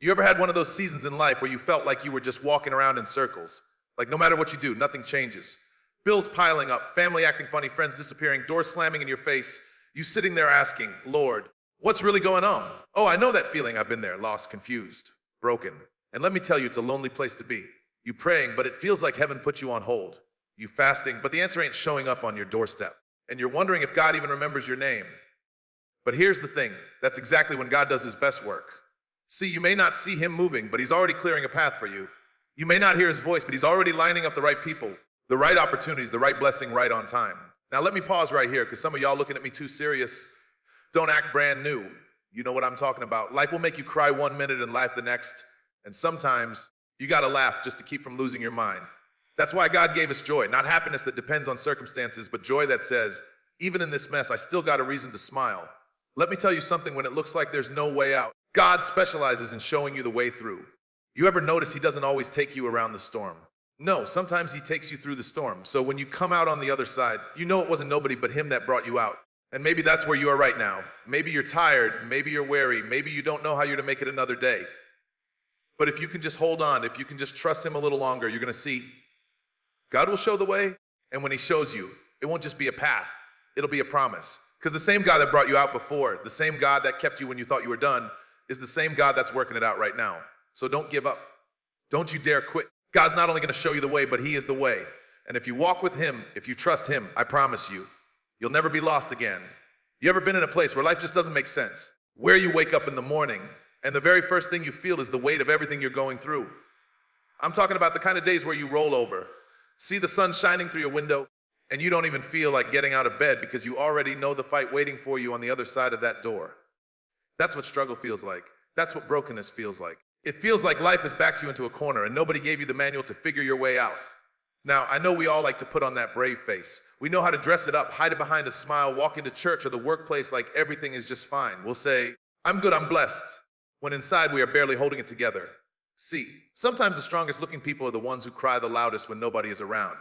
You ever had one of those seasons in life where you felt like you were just walking around in circles? Like no matter what you do, nothing changes. Bills piling up, family acting funny, friends disappearing, doors slamming in your face. You sitting there asking, Lord, what's really going on? Oh, I know that feeling. I've been there, lost, confused, broken. And let me tell you, it's a lonely place to be. You praying, but it feels like heaven put you on hold. You fasting, but the answer ain't showing up on your doorstep. And you're wondering if God even remembers your name. But here's the thing, that's exactly when God does his best work. See, you may not see him moving, but he's already clearing a path for you. You may not hear his voice, but he's already lining up the right people, the right opportunities, the right blessing right on time. Now let me pause right here, because some of y'all looking at me too serious. Don't act brand new. You know what I'm talking about. Life will make you cry 1 minute and laugh the next. And sometimes you gotta laugh just to keep from losing your mind. That's why God gave us joy, not happiness that depends on circumstances, but joy that says, even in this mess, I still got a reason to smile. Let me tell you something, when it looks like there's no way out, God specializes in showing you the way through. You ever notice he doesn't always take you around the storm? No, sometimes he takes you through the storm. So when you come out on the other side, you know it wasn't nobody but him that brought you out. And maybe that's where you are right now. Maybe you're tired, maybe you're weary, maybe you don't know how you're to make it another day. But if you can just hold on, if you can just trust him a little longer, you're gonna see God will show the way. And when he shows you, it won't just be a path, it'll be a promise. Because the same God that brought you out before, the same God that kept you when you thought you were done, is the same God that's working it out right now. So don't give up. Don't you dare quit. God's not only gonna show you the way, but he is the way. And if you walk with him, if you trust him, I promise you, you'll never be lost again. You ever been in a place where life just doesn't make sense? Where you wake up in the morning, and the very first thing you feel is the weight of everything you're going through. I'm talking about the kind of days where you roll over, see the sun shining through your window, and you don't even feel like getting out of bed because you already know the fight waiting for you on the other side of that door. That's what struggle feels like. That's what brokenness feels like. It feels like life has backed you into a corner and nobody gave you the manual to figure your way out. Now, I know we all like to put on that brave face. We know how to dress it up, hide it behind a smile, walk into church or the workplace like everything is just fine. We'll say, I'm good, I'm blessed, when inside we are barely holding it together. See, sometimes the strongest looking people are the ones who cry the loudest when nobody is around.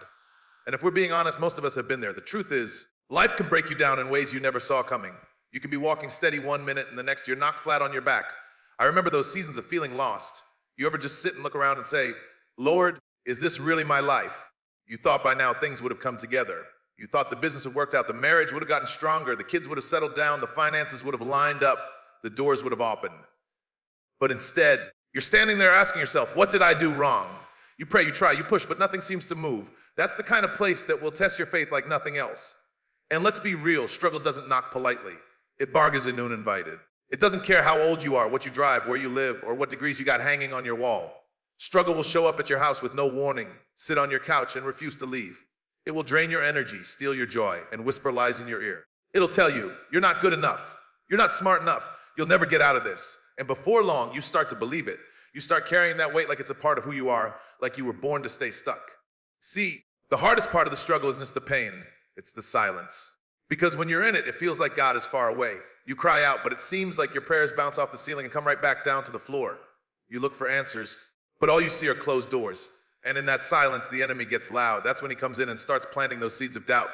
And if we're being honest, most of us have been there. The truth is, life can break you down in ways you never saw coming. You can be walking steady 1 minute and the next you're knocked flat on your back. I remember those seasons of feeling lost. You ever just sit and look around and say, Lord, is this really my life? You thought by now things would have come together. You thought the business had worked out, the marriage would have gotten stronger, the kids would have settled down, the finances would have lined up, the doors would have opened. But instead, you're standing there asking yourself, what did I do wrong? You pray, you try, you push, but nothing seems to move. That's the kind of place that will test your faith like nothing else. And let's be real, struggle doesn't knock politely. It bargains in uninvited. It doesn't care how old you are, what you drive, where you live, or what degrees you got hanging on your wall. Struggle will show up at your house with no warning, sit on your couch and refuse to leave. It will drain your energy, steal your joy, and whisper lies in your ear. It'll tell you, you're not good enough. You're not smart enough. You'll never get out of this. And before long, you start to believe it. You start carrying that weight like it's a part of who you are, like you were born to stay stuck. See, the hardest part of the struggle isn't just the pain, it's the silence. Because when you're in it, it feels like God is far away. You cry out, but it seems like your prayers bounce off the ceiling and come right back down to the floor. You look for answers, but all you see are closed doors. And in that silence, the enemy gets loud. That's when he comes in and starts planting those seeds of doubt.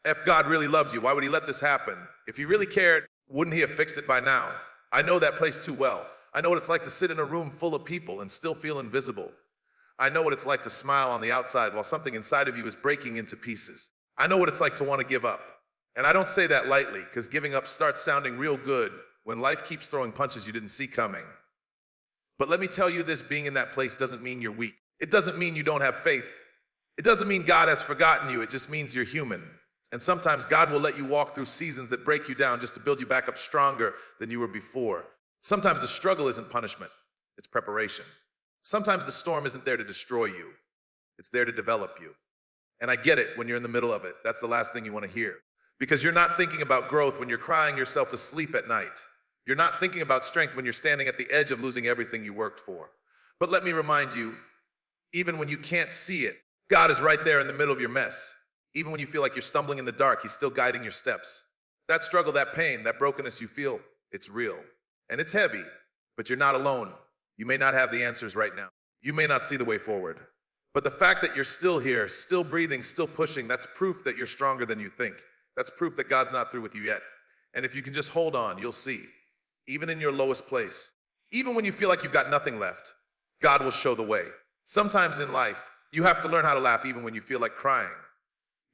If God really loved you, why would he let this happen? If he really cared, wouldn't he have fixed it by now? I know that place too well. I know what it's like to sit in a room full of people and still feel invisible. I know what it's like to smile on the outside while something inside of you is breaking into pieces. I know what it's like to want to give up. And I don't say that lightly, because giving up starts sounding real good when life keeps throwing punches you didn't see coming. But let me tell you this, being in that place doesn't mean you're weak. It doesn't mean you don't have faith. It doesn't mean God has forgotten you. It just means you're human. And sometimes God will let you walk through seasons that break you down just to build you back up stronger than you were before. Sometimes the struggle isn't punishment, it's preparation. Sometimes the storm isn't there to destroy you, it's there to develop you. And I get it when you're in the middle of it. That's the last thing you want to hear. Because you're not thinking about growth when you're crying yourself to sleep at night. You're not thinking about strength when you're standing at the edge of losing everything you worked for. But let me remind you, even when you can't see it, God is right there in the middle of your mess. Even when you feel like you're stumbling in the dark, he's still guiding your steps. That struggle, that pain, that brokenness you feel, it's real. And it's heavy, but you're not alone. You may not have the answers right now. You may not see the way forward. But the fact that you're still here, still breathing, still pushing, that's proof that you're stronger than you think. That's proof that God's not through with you yet. And if you can just hold on, you'll see. Even in your lowest place, Even when you feel like you've got nothing left, God will show the way. Sometimes in life, you have to learn how to laugh even when you feel like crying.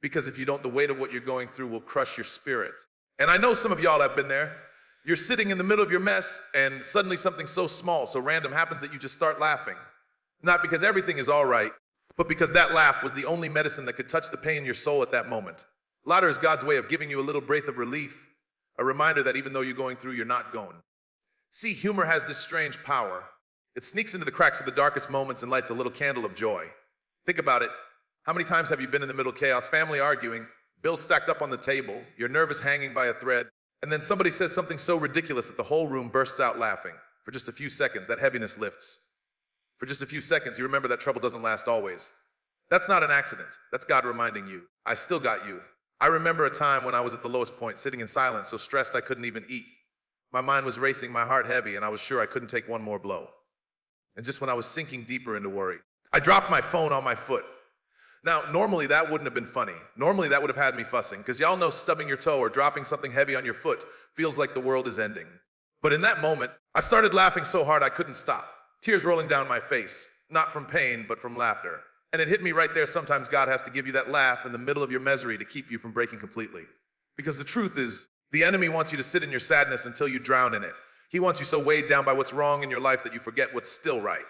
Because if you don't, the weight of what you're going through will crush your spirit. And I know some of y'all have been there. You're sitting in the middle of your mess and suddenly something so small, so random happens that you just start laughing. Not because everything is all right, but because that laugh was the only medicine that could touch the pain in your soul at that moment. Laughter is God's way of giving you a little breath of relief, a reminder that even though you're going through, you're not going. See, humor has this strange power. It sneaks into the cracks of the darkest moments and lights a little candle of joy. Think about it. How many times have you been in the middle of chaos, family arguing, bills stacked up on the table, your nervous hanging by a thread, and then somebody says something so ridiculous that the whole room bursts out laughing. For just a few seconds, that heaviness lifts. For just a few seconds, you remember that trouble doesn't last always. That's not an accident. That's God reminding you, I still got you. I remember a time when I was at the lowest point, sitting in silence, so stressed I couldn't even eat. My mind was racing, my heart heavy, and I was sure I couldn't take one more blow. And just when I was sinking deeper into worry, I dropped my phone on my foot. Now, normally that wouldn't have been funny. Normally that would have had me fussing, because y'all know stubbing your toe or dropping something heavy on your foot feels like the world is ending. But in that moment, I started laughing so hard I couldn't stop. Tears rolling down my face, not from pain, but from laughter. And it hit me right there, sometimes God has to give you that laugh in the middle of your misery to keep you from breaking completely. Because the truth is, the enemy wants you to sit in your sadness until you drown in it. He wants you so weighed down by what's wrong in your life that you forget what's still right.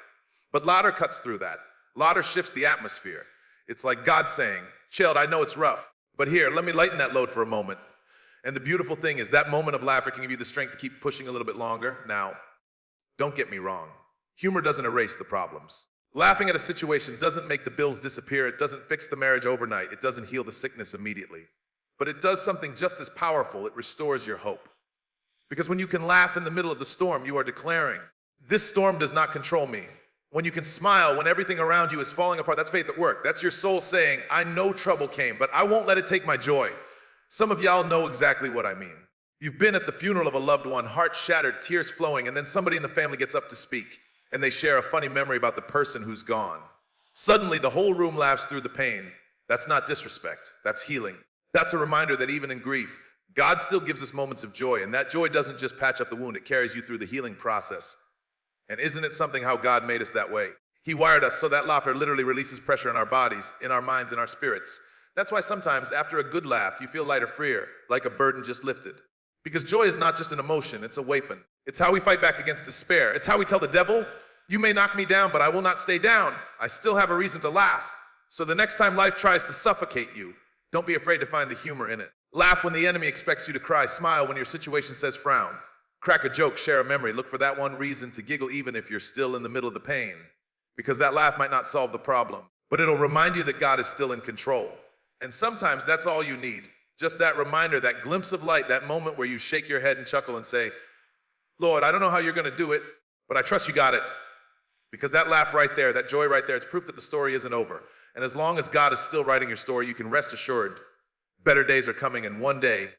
But laughter cuts through that. Laughter shifts the atmosphere. It's like God saying, child, I know it's rough, but here, let me lighten that load for a moment. And the beautiful thing is that moment of laughter can give you the strength to keep pushing a little bit longer. Now, don't get me wrong. Humor doesn't erase the problems. Laughing at a situation doesn't make the bills disappear. It doesn't fix the marriage overnight. It doesn't heal the sickness immediately. But it does something just as powerful. It restores your hope. Because when you can laugh in the middle of the storm, you are declaring, this storm does not control me. When you can smile when everything around you is falling apart, that's faith at work. That's your soul saying, I know trouble came, but I won't let it take my joy. Some of y'all know exactly what I mean. You've been at the funeral of a loved one, heart shattered, tears flowing, and then somebody in the family gets up to speak, and they share a funny memory about the person who's gone. Suddenly, the whole room laughs through the pain. That's not disrespect, that's healing. That's a reminder that even in grief, God still gives us moments of joy, and that joy doesn't just patch up the wound, it carries you through the healing process. And isn't it something how God made us that way? He wired us so that laughter literally releases pressure in our bodies, in our minds, in our spirits. That's why sometimes after a good laugh, you feel lighter, freer, like a burden just lifted. Because joy is not just an emotion, it's a weapon. It's how we fight back against despair. It's how we tell the devil, you may knock me down, but I will not stay down. I still have a reason to laugh. So the next time life tries to suffocate you, don't be afraid to find the humor in it. Laugh when the enemy expects you to cry. Smile when your situation says frown. Crack a joke, share a memory. Look for that one reason to giggle even if you're still in the middle of the pain. Because that laugh might not solve the problem, but it'll remind you that God is still in control. And sometimes that's all you need. Just that reminder, that glimpse of light, that moment where you shake your head and chuckle and say, Lord, I don't know how you're going to do it, but I trust you got it. Because that laugh right there, that joy right there, it's proof that the story isn't over. And as long as God is still writing your story, you can rest assured better days are coming, and one day,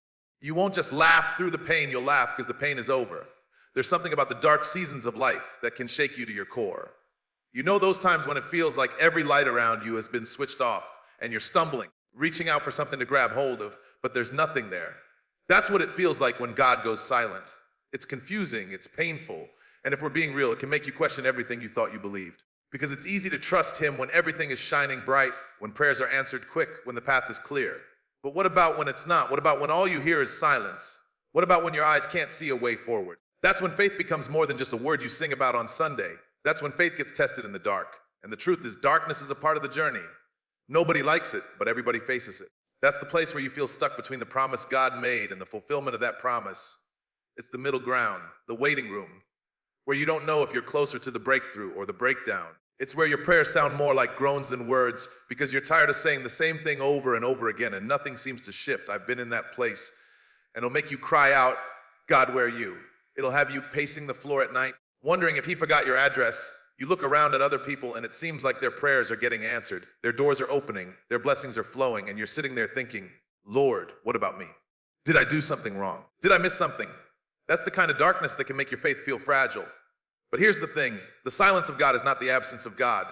you won't just laugh through the pain, you'll laugh because the pain is over. There's something about the dark seasons of life that can shake you to your core. You know those times when it feels like every light around you has been switched off and you're stumbling, reaching out for something to grab hold of, but there's nothing there. That's what it feels like when God goes silent. It's confusing, it's painful, and if we're being real, it can make you question everything you thought you believed. Because it's easy to trust Him when everything is shining bright, when prayers are answered quick, when the path is clear. But what about when it's not? What about when all you hear is silence? What about when your eyes can't see a way forward? That's when faith becomes more than just a word you sing about on Sunday. That's when faith gets tested in the dark. And the truth is, darkness is a part of the journey. Nobody likes it, but everybody faces it. That's the place where you feel stuck between the promise God made and the fulfillment of that promise. It's the middle ground, the waiting room, where you don't know if you're closer to the breakthrough or the breakdown. It's where your prayers sound more like groans than words because you're tired of saying the same thing over and over again and nothing seems to shift. I've been in that place. And it'll make you cry out, God, where are you? It'll have you pacing the floor at night, wondering if He forgot your address. You look around at other people and it seems like their prayers are getting answered. Their doors are opening, their blessings are flowing, and you're sitting there thinking, Lord, what about me? Did I do something wrong? Did I miss something? That's the kind of darkness that can make your faith feel fragile. But here's the thing, the silence of God is not the absence of God.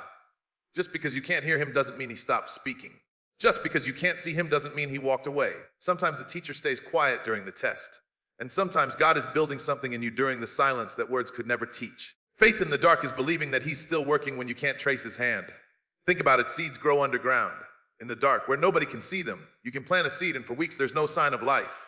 Just because you can't hear Him doesn't mean He stopped speaking. Just because you can't see Him doesn't mean He walked away. Sometimes the teacher stays quiet during the test. And sometimes God is building something in you during the silence that words could never teach. Faith in the dark is believing that he's still working when you can't trace his hand. Think about it, seeds grow underground, in the dark, where nobody can see them. You can plant a seed and for weeks there's no sign of life.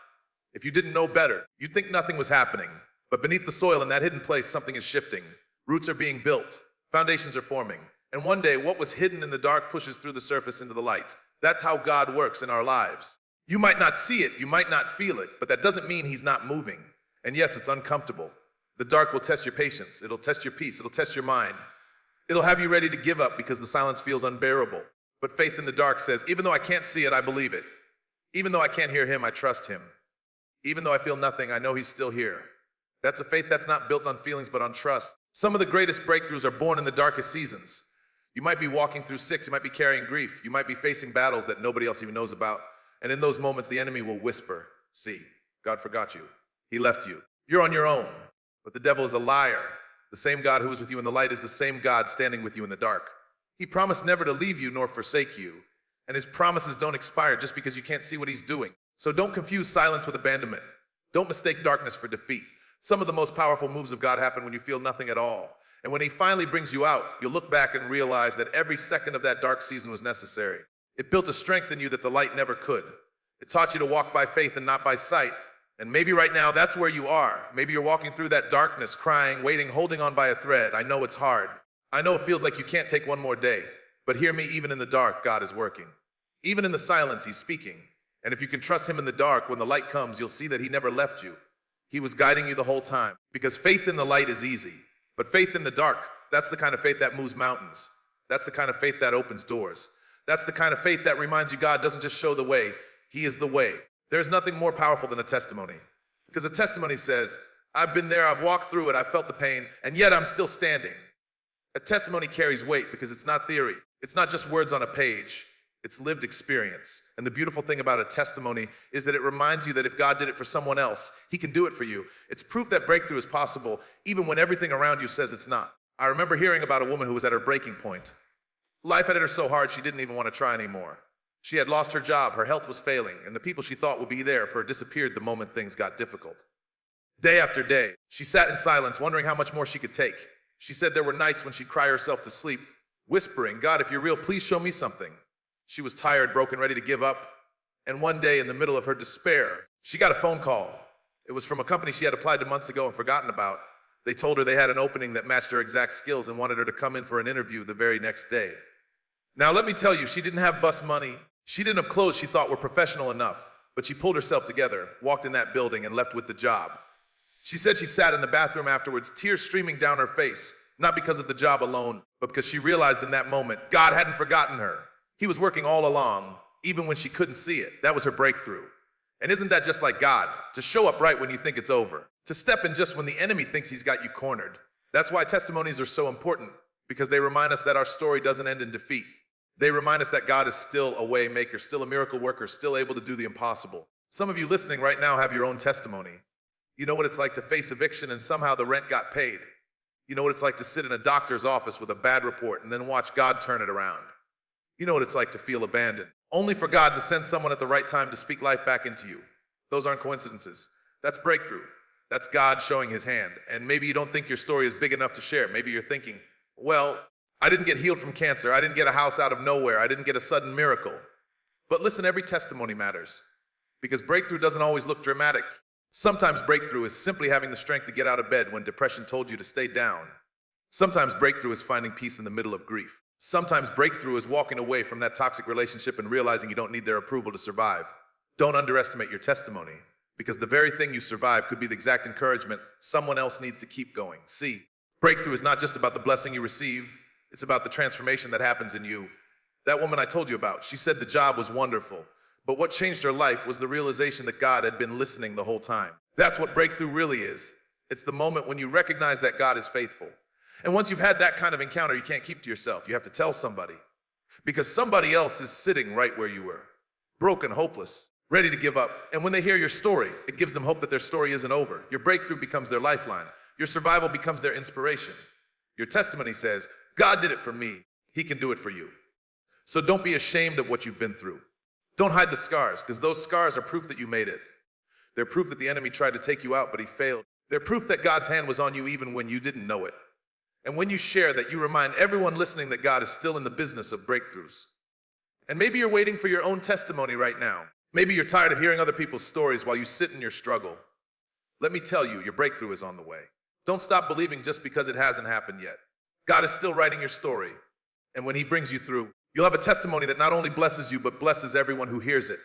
If you didn't know better, you'd think nothing was happening. But beneath the soil in that hidden place, something is shifting. Roots are being built, foundations are forming. And one day, what was hidden in the dark pushes through the surface into the light. That's how God works in our lives. You might not see it, you might not feel it, but that doesn't mean he's not moving. And yes, it's uncomfortable. The dark will test your patience, it'll test your peace, it'll test your mind. It'll have you ready to give up because the silence feels unbearable. But faith in the dark says, even though I can't see it, I believe it. Even though I can't hear him, I trust him. Even though I feel nothing, I know he's still here. That's a faith that's not built on feelings, but on trust. Some of the greatest breakthroughs are born in the darkest seasons. You might be walking through sickness, you might be carrying grief, you might be facing battles that nobody else even knows about. And in those moments, the enemy will whisper, see, God forgot you. He left you. You're on your own. But the devil is a liar. The same God who was with you in the light is the same God standing with you in the dark. He promised never to leave you nor forsake you. And his promises don't expire just because you can't see what he's doing. So don't confuse silence with abandonment. Don't mistake darkness for defeat. Some of the most powerful moves of God happen when you feel nothing at all. And when he finally brings you out, you'll look back and realize that every second of that dark season was necessary. It built a strength in you that the light never could. It taught you to walk by faith and not by sight. And maybe right now, that's where you are. Maybe you're walking through that darkness, crying, waiting, holding on by a thread. I know it's hard. I know it feels like you can't take one more day. But hear me, even in the dark, God is working. Even in the silence, he's speaking. And if you can trust him in the dark, when the light comes, you'll see that he never left you. He was guiding you the whole time. Because faith in the light is easy. But faith in the dark, that's the kind of faith that moves mountains. That's the kind of faith that opens doors. That's the kind of faith that reminds you God doesn't just show the way, he is the way. There's nothing more powerful than a testimony. Because a testimony says, I've been there, I've walked through it, I've felt the pain, and yet I'm still standing. A testimony carries weight because it's not theory. It's not just words on a page. It's lived experience. And the beautiful thing about a testimony is that it reminds you that if God did it for someone else, he can do it for you. It's proof that breakthrough is possible, even when everything around you says it's not. I remember hearing about a woman who was at her breaking point. Life had hit her so hard she didn't even want to try anymore. She had lost her job, her health was failing, and the people she thought would be there for her disappeared the moment things got difficult. Day after day, she sat in silence, wondering how much more she could take. She said there were nights when she'd cry herself to sleep, whispering, God, if you're real, please show me something. She was tired, broken, ready to give up. And one day, in the middle of her despair, she got a phone call. It was from a company she had applied to months ago and forgotten about. They told her they had an opening that matched her exact skills and wanted her to come in for an interview the very next day. Now, let me tell you, she didn't have bus money. She didn't have clothes she thought were professional enough, but she pulled herself together, walked in that building, and left with the job. She said she sat in the bathroom afterwards, tears streaming down her face, not because of the job alone, but because she realized in that moment, God hadn't forgotten her. He was working all along, even when she couldn't see it. That was her breakthrough. And isn't that just like God? To show up right when you think it's over. To step in just when the enemy thinks he's got you cornered. That's why testimonies are so important, because they remind us that our story doesn't end in defeat. They remind us that God is still a way maker, still a miracle worker, still able to do the impossible. Some of you listening right now have your own testimony. You know what it's like to face eviction and somehow the rent got paid. You know what it's like to sit in a doctor's office with a bad report and then watch God turn it around. You know what it's like to feel abandoned, only for God to send someone at the right time to speak life back into you. Those aren't coincidences. That's breakthrough. That's God showing his hand. And maybe you don't think your story is big enough to share. Maybe you're thinking, well, I didn't get healed from cancer. I didn't get a house out of nowhere. I didn't get a sudden miracle. But listen, every testimony matters, because breakthrough doesn't always look dramatic. Sometimes breakthrough is simply having the strength to get out of bed when depression told you to stay down. Sometimes breakthrough is finding peace in the middle of grief. Sometimes breakthrough is walking away from that toxic relationship and realizing you don't need their approval to survive. Don't underestimate your testimony, because the very thing you survive could be the exact encouragement someone else needs to keep going. See, breakthrough is not just about the blessing you receive. It's about the transformation that happens in you. That woman I told you about, she said the job was wonderful, but what changed her life was the realization that God had been listening the whole time. That's what breakthrough really is. It's the moment when you recognize that God is faithful. And once you've had that kind of encounter, you can't keep to yourself. You have to tell somebody, because somebody else is sitting right where you were, broken, hopeless, ready to give up. And when they hear your story, it gives them hope that their story isn't over. Your breakthrough becomes their lifeline. Your survival becomes their inspiration. Your testimony says, God did it for me. He can do it for you. So don't be ashamed of what you've been through. Don't hide the scars, because those scars are proof that you made it. They're proof that the enemy tried to take you out, but he failed. They're proof that God's hand was on you even when you didn't know it. And when you share that, you remind everyone listening that God is still in the business of breakthroughs. And maybe you're waiting for your own testimony right now. Maybe you're tired of hearing other people's stories while you sit in your struggle. Let me tell you, your breakthrough is on the way. Don't stop believing just because it hasn't happened yet. God is still writing your story. And when he brings you through, you'll have a testimony that not only blesses you, but blesses everyone who hears it.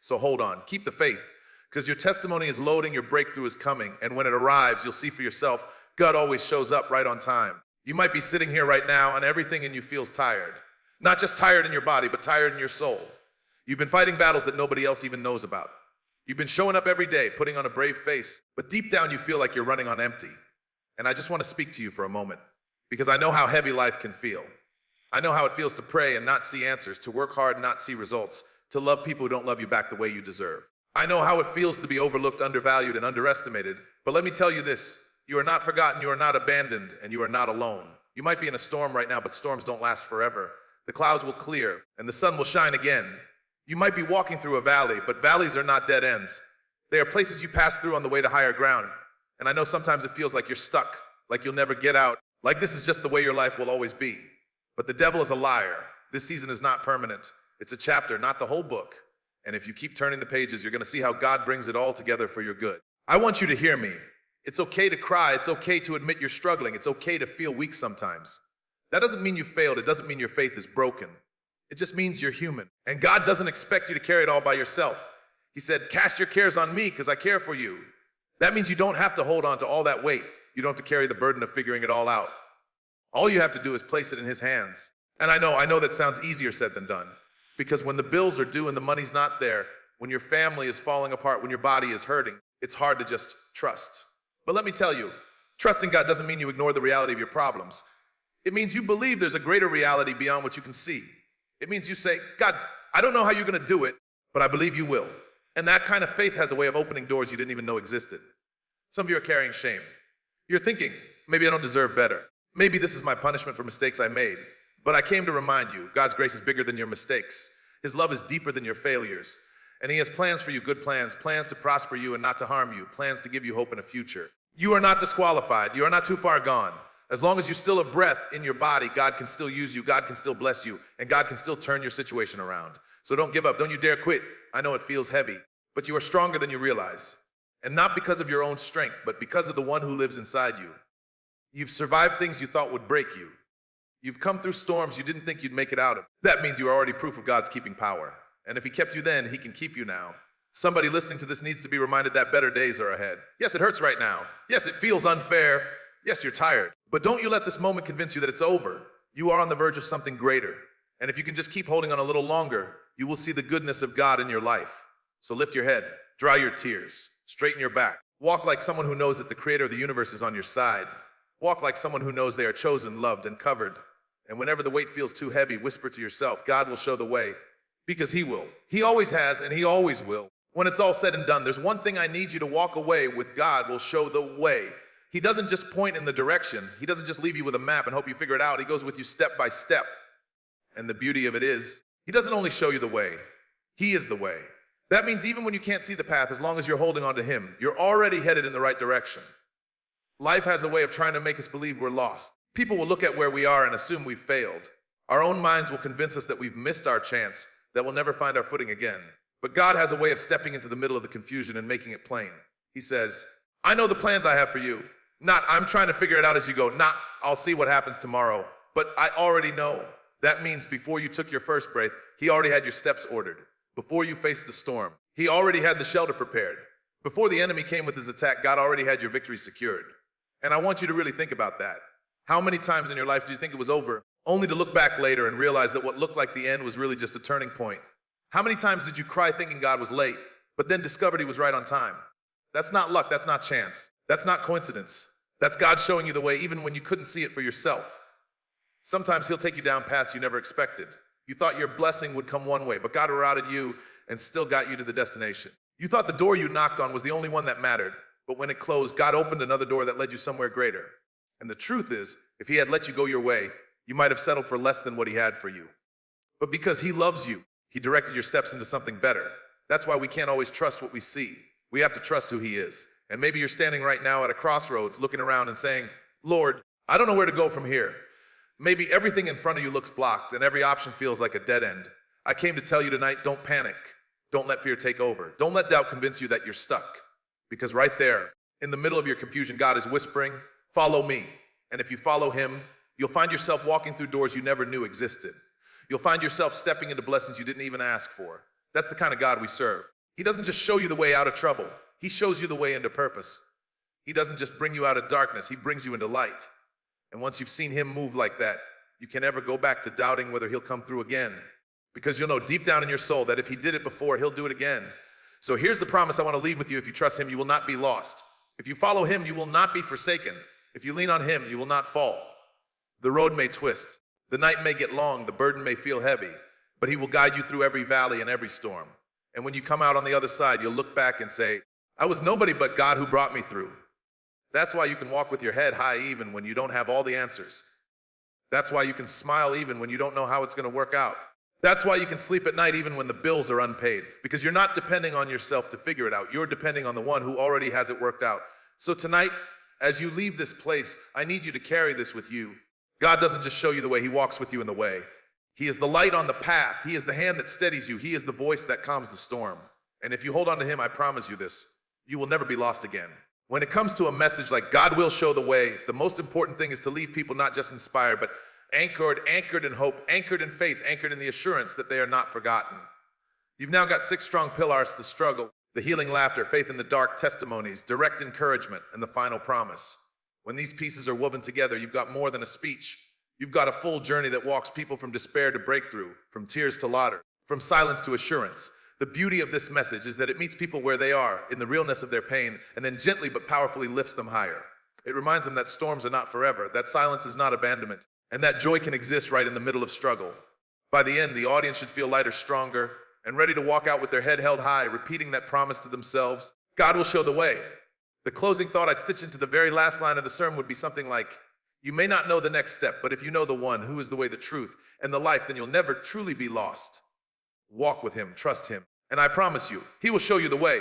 So hold on, keep the faith, because your testimony is loading, your breakthrough is coming. And when it arrives, you'll see for yourself, God always shows up right on time. You might be sitting here right now and everything in you feels tired. Not just tired in your body, but tired in your soul. You've been fighting battles that nobody else even knows about. You've been showing up every day, putting on a brave face, but deep down you feel like you're running on empty. And I just want to speak to you for a moment, because I know how heavy life can feel. I know how it feels to pray and not see answers, to work hard and not see results, to love people who don't love you back the way you deserve. I know how it feels to be overlooked, undervalued, and underestimated, but let me tell you this, you are not forgotten, you are not abandoned, and you are not alone. You might be in a storm right now, but storms don't last forever. The clouds will clear, and the sun will shine again. You might be walking through a valley, but valleys are not dead ends. They are places you pass through on the way to higher ground. And I know sometimes it feels like you're stuck, like you'll never get out, like this is just the way your life will always be. But the devil is a liar. This season is not permanent. It's a chapter, not the whole book. And if you keep turning the pages, you're going to see how God brings it all together for your good. I want you to hear me. It's okay to cry. It's okay to admit you're struggling. It's okay to feel weak sometimes. That doesn't mean you failed. It doesn't mean your faith is broken. It just means you're human. And God doesn't expect you to carry it all by yourself. He said, cast your cares on me because I care for you. That means you don't have to hold on to all that weight. You don't have to carry the burden of figuring it all out. All you have to do is place it in his hands. And I know that sounds easier said than done. Because when the bills are due and the money's not there, when your family is falling apart, when your body is hurting, it's hard to just trust. But let me tell you, trusting God doesn't mean you ignore the reality of your problems. It means you believe there's a greater reality beyond what you can see. It means you say, God, I don't know how you're going to do it, but I believe you will. And that kind of faith has a way of opening doors you didn't even know existed. Some of you are carrying shame. You're thinking, maybe I don't deserve better. Maybe this is my punishment for mistakes I made. But I came to remind you, God's grace is bigger than your mistakes. His love is deeper than your failures. And he has plans for you, good plans, plans to prosper you and not to harm you, plans to give you hope in a future. You are not disqualified. You are not too far gone. As long as you still have breath in your body, God can still use you, God can still bless you, and God can still turn your situation around. So don't give up. Don't you dare quit. I know it feels heavy, but you are stronger than you realize. And not because of your own strength, but because of the one who lives inside you. You've survived things you thought would break you. You've come through storms you didn't think you'd make it out of. That means you are already proof of God's keeping power. And if he kept you then, he can keep you now. Somebody listening to this needs to be reminded that better days are ahead. Yes, it hurts right now. Yes, it feels unfair. Yes, you're tired. But don't you let this moment convince you that it's over. You are on the verge of something greater. And if you can just keep holding on a little longer, you will see the goodness of God in your life. So lift your head, dry your tears, straighten your back. Walk like someone who knows that the creator of the universe is on your side. Walk like someone who knows they are chosen, loved, and covered. And whenever the weight feels too heavy, whisper to yourself, God will show the way. Because he will. He always has, and he always will. When it's all said and done, there's one thing I need you to walk away with. God will show the way. He doesn't just point in the direction. He doesn't just leave you with a map and hope you figure it out. He goes with you step by step. And the beauty of it is, he doesn't only show you the way, he is the way. That means even when you can't see the path, as long as you're holding on to him, you're already headed in the right direction. Life has a way of trying to make us believe we're lost. People will look at where we are and assume we've failed. Our own minds will convince us that we've missed our chance, that we'll never find our footing again. But God has a way of stepping into the middle of the confusion and making it plain. He says, I know the plans I have for you. Not, I'm trying to figure it out as you go. Not, I'll see what happens tomorrow. But I already know. That means before you took your first breath, he already had your steps ordered. Before you faced the storm, he already had the shelter prepared. Before the enemy came with his attack, God already had your victory secured. And I want you to really think about that. How many times in your life do you think it was over, only to look back later and realize that what looked like the end was really just a turning point? How many times did you cry thinking God was late, but then discovered he was right on time? That's not luck, that's not chance. That's not coincidence. That's God showing you the way even when you couldn't see it for yourself. Sometimes he'll take you down paths you never expected. You thought your blessing would come one way, but God routed you and still got you to the destination. You thought the door you knocked on was the only one that mattered, but when it closed, God opened another door that led you somewhere greater. And the truth is, if he had let you go your way, you might have settled for less than what he had for you. But because he loves you, he directed your steps into something better. That's why we can't always trust what we see. We have to trust who he is. And maybe you're standing right now at a crossroads looking around and saying, Lord, I don't know where to go from here. Maybe everything in front of you looks blocked and every option feels like a dead end. I came to tell you tonight, don't panic. Don't let fear take over. Don't let doubt convince you that you're stuck. Because right there, in the middle of your confusion, God is whispering, follow me. And if you follow him, you'll find yourself walking through doors you never knew existed. You'll find yourself stepping into blessings you didn't even ask for. That's the kind of God we serve. He doesn't just show you the way out of trouble. He shows you the way into purpose. He doesn't just bring you out of darkness. He brings you into light. And once you've seen him move like that, you can never go back to doubting whether he'll come through again. Because you'll know deep down in your soul that if he did it before, he'll do it again. So here's the promise I want to leave with you. If you trust him, you will not be lost. If you follow him, you will not be forsaken. If you lean on him, you will not fall. The road may twist. The night may get long. The burden may feel heavy. But he will guide you through every valley and every storm. And when you come out on the other side, you'll look back and say, I was nobody but God who brought me through. That's why you can walk with your head high even when you don't have all the answers. That's why you can smile even when you don't know how it's going to work out. That's why you can sleep at night even when the bills are unpaid. Because you're not depending on yourself to figure it out. You're depending on the one who already has it worked out. So tonight, as you leave this place, I need you to carry this with you. God doesn't just show you the way, he walks with you in the way. He is the light on the path. He is the hand that steadies you. He is the voice that calms the storm. And if you hold on to him, I promise you this, you will never be lost again. When it comes to a message like God will show the way, the most important thing is to leave people not just inspired, but anchored in hope, anchored in faith, anchored in the assurance that they are not forgotten. You've now got 6 strong pillars: the struggle, the healing laughter, faith in the dark, testimonies, direct encouragement, and the final promise. When these pieces are woven together, you've got more than a speech. You've got a full journey that walks people from despair to breakthrough, from tears to laughter, from silence to assurance. The beauty of this message is that it meets people where they are, in the realness of their pain, and then gently but powerfully lifts them higher. It reminds them that storms are not forever, that silence is not abandonment, and that joy can exist right in the middle of struggle. By the end, the audience should feel lighter, stronger, and ready to walk out with their head held high, repeating that promise to themselves, God will show the way. The closing thought I'd stitch into the very last line of the sermon would be something like, you may not know the next step, but if you know the one who is the way, the truth, and the life, then you'll never truly be lost. Walk with him, trust him, and I promise you, he will show you the way.